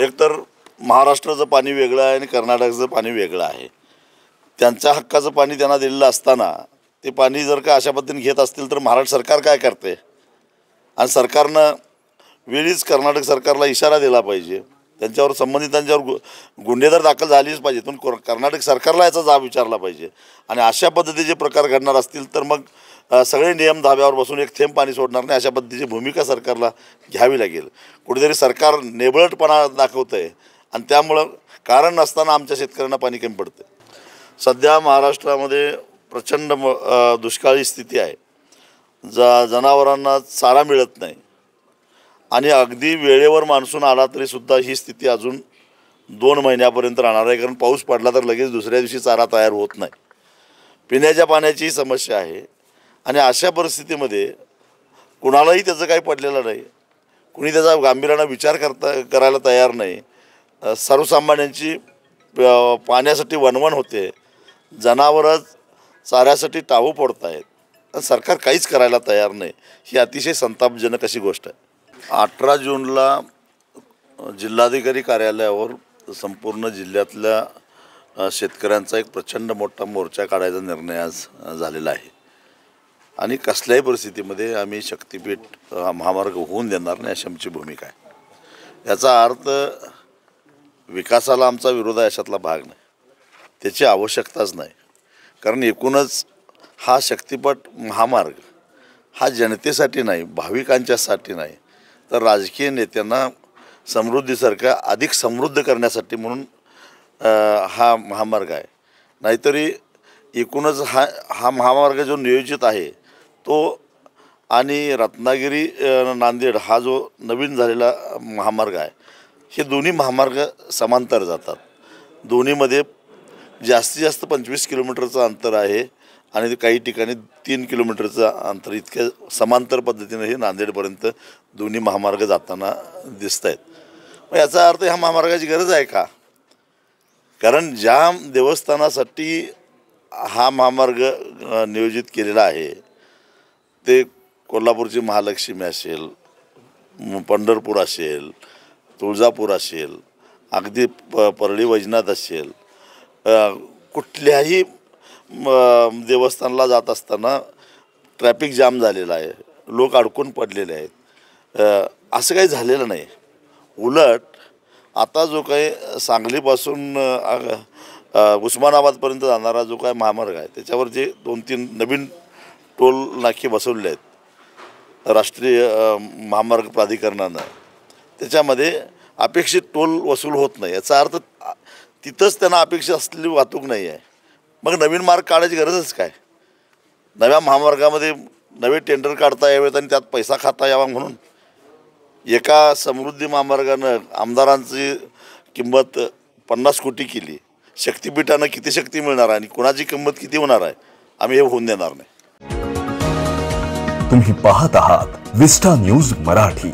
एकतर महाराष्ट्राचं पाणी वेगळं आहे आणि कर्नाटकचं पाणी वेगळं आहे। त्यांच्या हक्काचं पाणी त्यांना दिलेलं असताना ते पाणी जर का अशा पद्धतीने घेत असतील तर महाराष्ट्र सरकार काय करते? आणि सरकारनं वेळीच कर्नाटक सरकारला इशारा दिला पाहिजे, त्यांच्यावर संबंधितांच्यावर गुन्हेगार दाखल झालीच पाहिजे, पण कर्नाटक सरकारला याचा जाब विचारला पाहिजे। आणि अशा पद्धतीचे प्रकार घडणार असतील तर मग सगळे नियम धाब्यावर बसून एक थेंब पाणी सोडणार नाही अशा पद्धतीची भूमिका सरकारला घ्यावी लागेल। कुठेतरी सरकार नेबळटपणा दाखवतंय आणि त्यामुळं कारण नसताना आमच्या शेतकऱ्यांना पाणी कमी पडतं। सध्या महाराष्ट्रामध्ये प्रचंड दुष्काळी स्थिती आहे। जनावरांना चारा मिळत नाही आणि अगदी वेळेवर मान्सून आला तरी सुद्धा ही स्थिती अजून 2 महिन्यापर्यंत राहणार आहे, कारण पाऊस पडला तर लगेच दुसऱ्या दिवशी चारा तयार होत नाही। पिण्याच्या पाण्याची समस्या आहे आणि अशा परिस्थितीमध्ये कुणालाही त्याचं काही पडलेलं नाही, कुणी त्याचा गांभीर्याने विचार करायला तयार नाही। सर्वसामान्यांची पाण्यासाठी वणवण होते, जनावरं चाऱ्यासाठी टाहू पडत आहेत, सरकार काहीच करायला तयार नाही। ही अतिशय संतापजनक अशी गोष्ट आहे। 18 जूनला जिल्हाधिकारी कार्यालयावर संपूर्ण जिल्ह्यातल्या शेतकऱ्यांचा एक प्रचंड मोठा मोर्चा काढायचा निर्णय आज झालेला आहे आणि कसल्याही परिस्थितीमध्ये आम्ही शक्तीपीठ महामार्ग होऊन देणार नाही अशी आमची भूमिका आहे। याचा अर्थ विकासाला आमचा विरोध आहे अशातला भाग नाही, त्याची आवश्यकताच नाही, कारण एकूणच हा शक्तीपीठ महामार्ग हा जनतेसाठी नाही, भाविकांच्यासाठी नाही, तर राजकीय नेत्यांना समृद्धीसारखा अधिक समृद्ध करण्यासाठी म्हणून हा महामार्ग आहे। नाहीतरी एकूणच हा महामार्ग जो नियोजित आहे तो आणि रत्नागिरी नांदेड हा जो नवीन झालेला महामार्ग आहे, हे दोन्ही महामार्ग समांतर जातात। दोन्हीमध्ये जास्तीत जास्त 25 किलोमीटरचं अंतर आहे आणि काही ठिकाणी 3 किलोमीटरचं अंतर इतक्या समांतर पद्धतीने हे नांदेडपर्यंत दोन्ही महामार्ग जाताना दिसत आहेत। मग याचा अर्थ ह्या महामार्गाची गरज आहे का? कारण ज्या देवस्थानासाठी हा महामार्ग नियोजित केलेला आहे ते कोल्हापूरची महालक्ष्मी असेल, पंढरपूर असेल, तुळजापूर असेल, अगदी परळी वैजनाथ असेल, कुठल्याही देवस्थानाला जात असताना ट्रॅफिक जाम झालेला आहे, लोक अडकून पडलेले आहेत, असं काही झालेलं नाही। उलट आता जो काही सांगलीपासून उस्मानाबादपर्यंत जाणारा जो काय महामार्ग आहे त्याच्यावर जे 2-3 नवीन टोल नाके बसवले आहेत राष्ट्रीय महामार्ग प्राधिकरणानं, त्याच्यामध्ये अपेक्षित टोल वसूल होत नाही। याचा अर्थ तिथंच त्यांना अपेक्षित असलेली वाहतूक नाही आहे। मग नवीन मार्ग काढायची गरजच काय? नव्या महामार्गामध्ये नवे टेंडर काढता यावेत आणि त्यात पैसा खाता यावा म्हणून एका समृद्धी महामार्गानं आमदारांची किंमत 50 कोटी केली, शक्तीपीठानं किती शक्ती मिळणार आहे आणि कोणाची किंमत किती होणार आहे आम्ही हे होऊन देणार नाही। तुम्ही पाहत आहात विस्टा न्यूज मराठी।